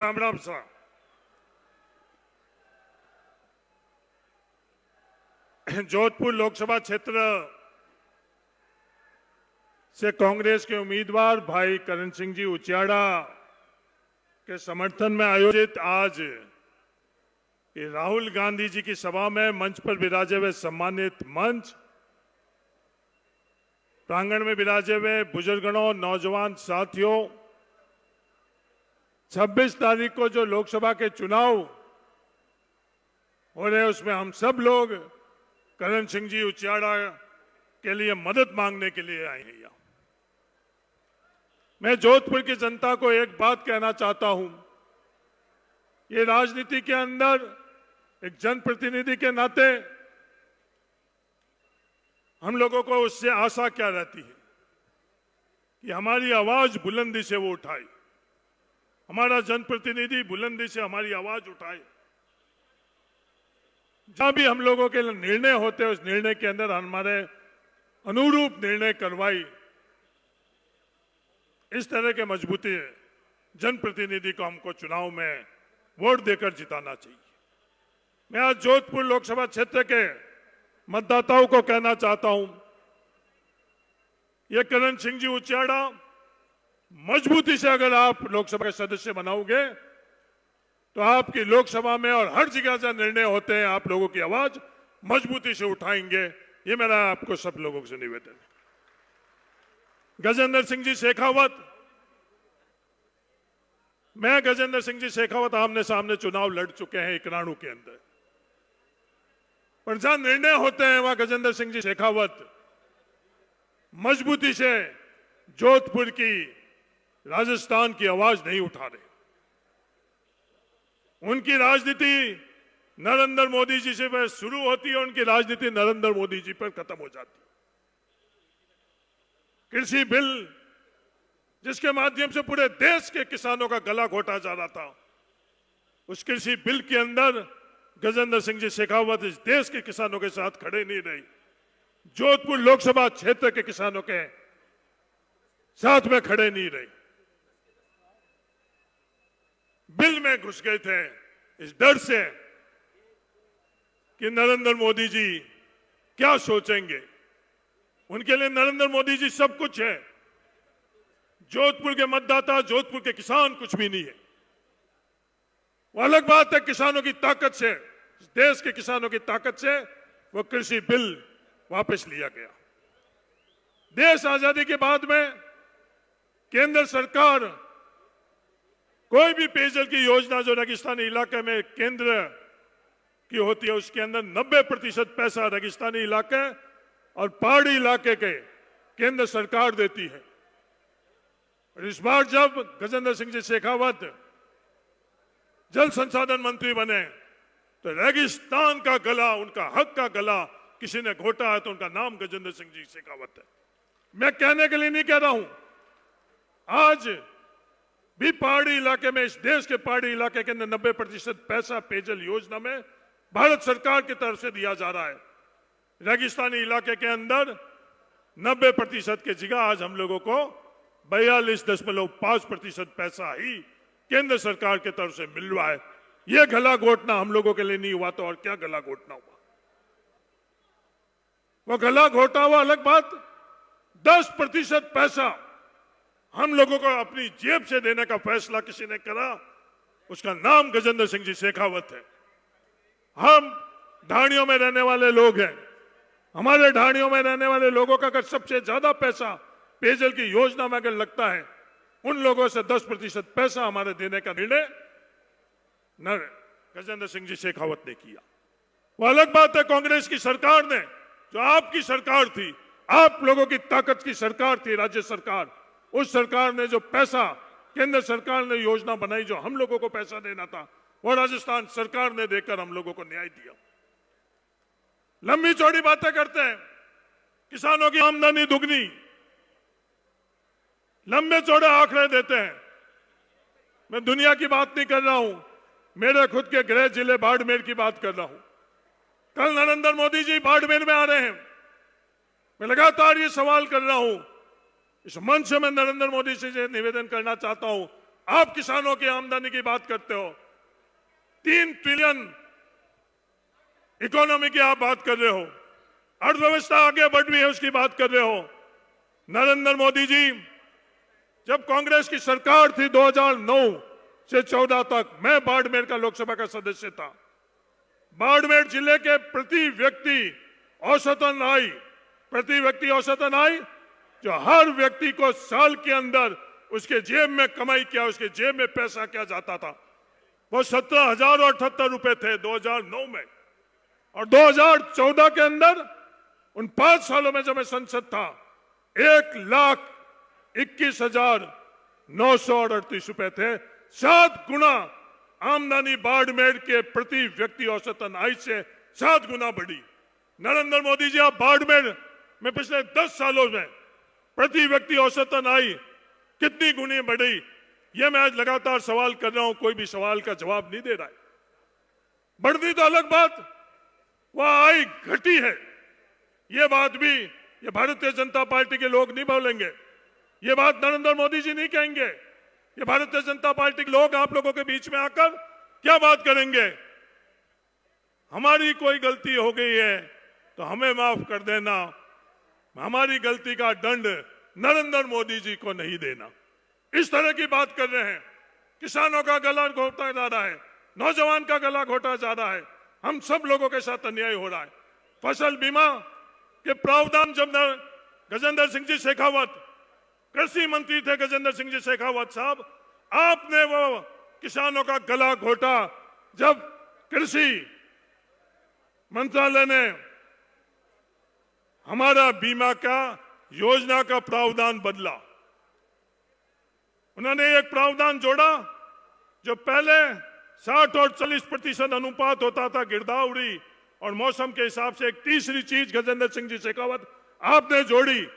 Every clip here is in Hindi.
राम राम सा जोधपुर लोकसभा क्षेत्र से कांग्रेस के उम्मीदवार भाई करण सिंह जी उचियाड़ा के समर्थन में आयोजित आज ये राहुल गांधी जी की सभा में मंच पर विराजे हुए सम्मानित मंच प्रांगण में विराजे हुए बुजुर्गों नौजवान साथियों 26 तारीख को जो लोकसभा के चुनाव हो रहे उसमें हम सब लोग करण सिंह जी उचियाड़ा के लिए मदद मांगने के लिए आए हैं। मैं जोधपुर की जनता को एक बात कहना चाहता हूं, ये राजनीति के अंदर एक जनप्रतिनिधि के नाते हम लोगों को उससे आशा क्या रहती है कि हमारी आवाज बुलंदी से वो उठाए, हमारा जनप्रतिनिधि बुलंदी से हमारी आवाज उठाए। जहां भी हम लोगों के निर्णय होते हैं उस निर्णय के अंदर हमारे अनुरूप निर्णय करवाई। इस तरह के मजबूती जनप्रतिनिधि को हमको चुनाव में वोट देकर जिताना चाहिए। मैं आज जोधपुर लोकसभा क्षेत्र के मतदाताओं को कहना चाहता हूं, ये करण सिंह जी उचियाड़ा मजबूती से अगर आप लोकसभा के सदस्य बनाओगे तो आपकी लोकसभा में और हर जगह जहां निर्णय होते हैं आप लोगों की आवाज मजबूती से उठाएंगे। ये मेरा आपको सब लोगों से निवेदन है। गजेंद्र सिंह जी शेखावत, मैं गजेंद्र सिंह जी शेखावत आमने सामने चुनाव लड़ चुके हैं इकराणु के अंदर, पर जहां निर्णय होते हैं वहां गजेंद्र सिंह जी शेखावत मजबूती से जोधपुर की राजस्थान की आवाज नहीं उठा रहे। उनकी राजनीति नरेंद्र मोदी जी से शुरू होती है, उनकी राजनीति नरेंद्र मोदी जी पर खत्म हो जाती है। कृषि बिल जिसके माध्यम से पूरे देश के किसानों का गला घोटा जा रहा था, उस कृषि बिल के अंदर गजेंद्र सिंह जी शेखावत इस देश के किसानों के साथ खड़े नहीं रही, जोधपुर लोकसभा क्षेत्र के किसानों के साथ में खड़े नहीं रही, बिल में घुस गए थे इस डर से कि नरेंद्र मोदी जी क्या सोचेंगे। उनके लिए नरेंद्र मोदी जी सब कुछ है, जोधपुर के मतदाता जोधपुर के किसान कुछ भी नहीं है। वो अलग बात है, किसानों की ताकत से, देश के किसानों की ताकत से वो कृषि बिल वापस लिया गया। देश आजादी के बाद में केंद्र सरकार कोई भी पेयजल की योजना जो रेगिस्तानी इलाके में केंद्र की होती है उसके अंदर 90% पैसा रेगिस्तानी इलाके और पहाड़ी इलाके के केंद्र सरकार देती है। और इस बार जब गजेंद्र सिंह जी शेखावत जल संसाधन मंत्री बने तो रेगिस्तान का गला, उनका हक का गला किसी ने घोटा है तो उनका नाम गजेंद्र सिंह जी शेखावत है। मैं कहने के लिए नहीं कह रहा हूं, आज भी पहाड़ी इलाके में, इस देश के पहाड़ी इलाके के अंदर 90% पैसा पेयजल योजना में भारत सरकार की तरफ से दिया जा रहा है। रेगिस्तानी इलाके के अंदर 90% की जगह आज हम लोगों को 42.5% पैसा ही केंद्र सरकार की तरफ से मिल रहा है। यह गला घोटना हम लोगों के लिए नहीं हुआ तो और क्या गला घोटना हुआ। वो गला घोटा हुआ अलग बात, 10% पैसा हम लोगों को अपनी जेब से देने का फैसला किसी ने करा, उसका नाम गजेंद्र सिंह जी शेखावत है। हम ढाणियों में रहने वाले लोग हैं, हमारे ढाणियों में रहने वाले लोगों का अगर सबसे ज्यादा पैसा पेयजल की योजना में अगर लगता है, उन लोगों से 10% पैसा हमारे देने का निर्णय गजेंद्र सिंह जी शेखावत ने किया। वो अलग बात है, कांग्रेस की सरकार ने, जो आपकी सरकार थी, आप लोगों की ताकत की सरकार थी, राज्य सरकार, उस सरकार ने जो पैसा केंद्र सरकार ने योजना बनाई, जो हम लोगों को पैसा देना था, वो राजस्थान सरकार ने देकर हम लोगों को न्याय दिया। लंबी चौड़ी बातें करते हैं, किसानों की आमदनी दुगनी, लंबे चौड़े आंकड़े देते हैं। मैं दुनिया की बात नहीं कर रहा हूं, मेरे खुद के गृह जिले बाड़मेर की बात कर रहा हूं। कल नरेंद्र मोदी जी बाड़मेर में आ रहे हैं। मैं लगातार ये सवाल कर रहा हूं, इस मंच से मैं नरेंद्र मोदी से निवेदन करना चाहता हूं, आप किसानों की आमदनी की बात करते हो, 3 ट्रिलियन इकोनॉमी की आप बात कर रहे हो, अर्थव्यवस्था आगे बढ़ रही है उसकी बात कर रहे हो। नरेंद्र मोदी जी, जब कांग्रेस की सरकार थी 2009 से 14 तक, मैं बाड़मेर का लोकसभा का सदस्य था। बाड़मेर जिले के प्रति व्यक्ति औसतन आय जो हर व्यक्ति को साल के अंदर उसके जेब में कमाई क्या, उसके जेब में पैसा क्या जाता था, वो 17,078 रुपए थे 2009 में। और 2014 के अंदर उन 5 सालों में जब मैं संसद था, 1,21,938 रुपए थे। 7 गुना आमदनी बाड़मेर के प्रति व्यक्ति औसतन आय से 7 गुना बढ़ी। नरेंद्र मोदी जी, आप बाड़मेर में पिछले 10 सालों में प्रति व्यक्ति औसतन आय कितनी गुनी बढ़ी, ये मैं आज लगातार सवाल कर रहा हूं, कोई भी सवाल का जवाब नहीं दे रहा है। बढ़ती तो अलग बात, वह आय घटी है, ये बात भी ये भारतीय जनता पार्टी के लोग नहीं बोलेंगे, ये बात नरेंद्र मोदी जी नहीं कहेंगे। ये भारतीय जनता पार्टी के लोग आप लोगों के बीच में आकर क्या बात करेंगे? हमारी कोई गलती हो गई है तो हमें माफ कर देना, हमारी गलती का दंड नरेंद्र मोदी जी को नहीं देना, इस तरह की बात कर रहे हैं। किसानों का गला घोटा जा रहा है, नौजवान का गला घोटा जा रहा है, हम सब लोगों के साथ अन्याय हो रहा है। फसल बीमा के प्रावधान, जब गजेंद्र सिंह जी शेखावत कृषि मंत्री थे, गजेंद्र सिंह जी शेखावत साहब, आपने वो किसानों का गला घोटा जब कृषि मंत्रालय ने हमारा बीमा का योजना का प्रावधान बदला। उन्होंने एक प्रावधान जोड़ा जो पहले 60 और 40% अनुपात होता था गिरदावरी और मौसम के हिसाब से। एक तीसरी चीज गजेंद्र सिंह जी शेखावत आपने जोड़ी,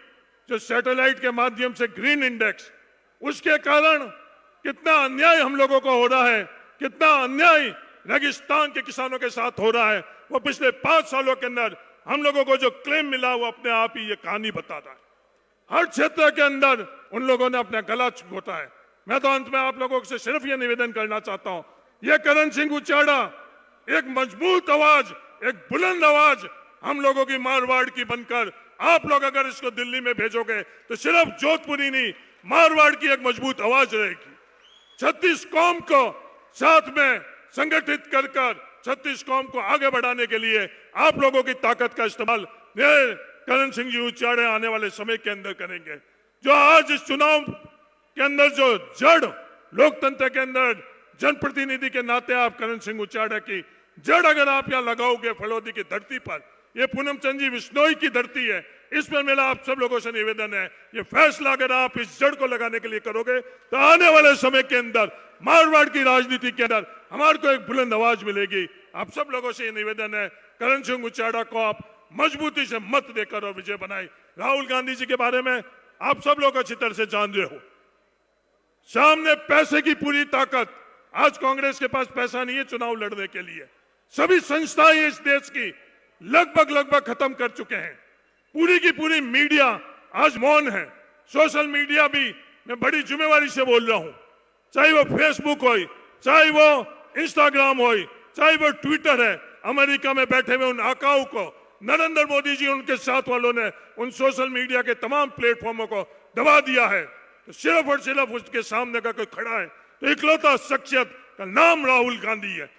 जो सैटेलाइट के माध्यम से ग्रीन इंडेक्स, उसके कारण कितना अन्याय हम लोगों को हो रहा है, कितना अन्याय रेगिस्तान के किसानों के साथ हो रहा है, वो पिछले 5 सालों के अंदर हम लोगों को जो क्लेम मिला वो अपने आप ही ये कहानी बताता है। हर क्षेत्र के अंदर उन लोगों ने अपना गला घोटा है। मैं तो अंत में आप लोगों से सिर्फ ये निवेदन करना चाहता हूं, ये करण सिंह उचाड़ा एक मजबूत आवाज, एक बुलंद आवाज हम लोगों की मारवाड़ की बनकर, आप लोग अगर इसको दिल्ली में भेजोगे तो सिर्फ जोधपुरी नहीं, मारवाड़ की एक मजबूत आवाज रहेगी। 36 कौम को साथ में संगठित कर 36 कौम को आगे बढ़ाने के लिए आप लोगों की ताकत का इस्तेमाल करण सिंह जी उचाड़े आने वाले समय के अंदर करेंगे। जो आज इस चुनाव के अंदर जो जड़ लोकतंत्र के अंदर जनप्रतिनिधि के नाते आप करण सिंह उचाड़े की जड़ अगर आप यहाँ लगाओगे फलोदी की धरती पर, ये पूनम चंद जी बिश्नोई की धरती है, इस पर मेरा आप सब लोगों से निवेदन है, ये फैसला अगर आप इस जड़ को लगाने के लिए करोगे तो आने वाले समय के अंदर मारवाड़ की राजनीति के अंदर हमारे को एक बुलंद आवाज मिलेगी। आप सब लोगों से ये निवेदन है, करण सिंह उचाड़ा को आप मजबूती से मत देकर और विजय बनाए। राहुल गांधी जी के बारे में आप सब लोग अच्छी तरह से जान रहे हो, सामने पैसे की पूरी ताकत, आज कांग्रेस के पास पैसा नहीं है चुनाव लड़ने के लिए, सभी संस्थाएं इस देश की लगभग खत्म कर चुके हैं। पूरी की पूरी मीडिया आज मौन है, सोशल मीडिया भी मैं बड़ी जिम्मेवारी से बोल रहा हूं, चाहे वो फेसबुक हो, चाहे वो इंस्टाग्राम हो, चाहे वो ट्विटर है। अमेरिका में बैठे हुए उन आकाओं को नरेंद्र मोदी जी उनके साथ वालों ने उन सोशल मीडिया के तमाम प्लेटफॉर्मों को दबा दिया है। तो सिर्फ और सिर्फ उसके सामने का कोई खड़ा है तो इकलौता शख्सियत का नाम राहुल गांधी है।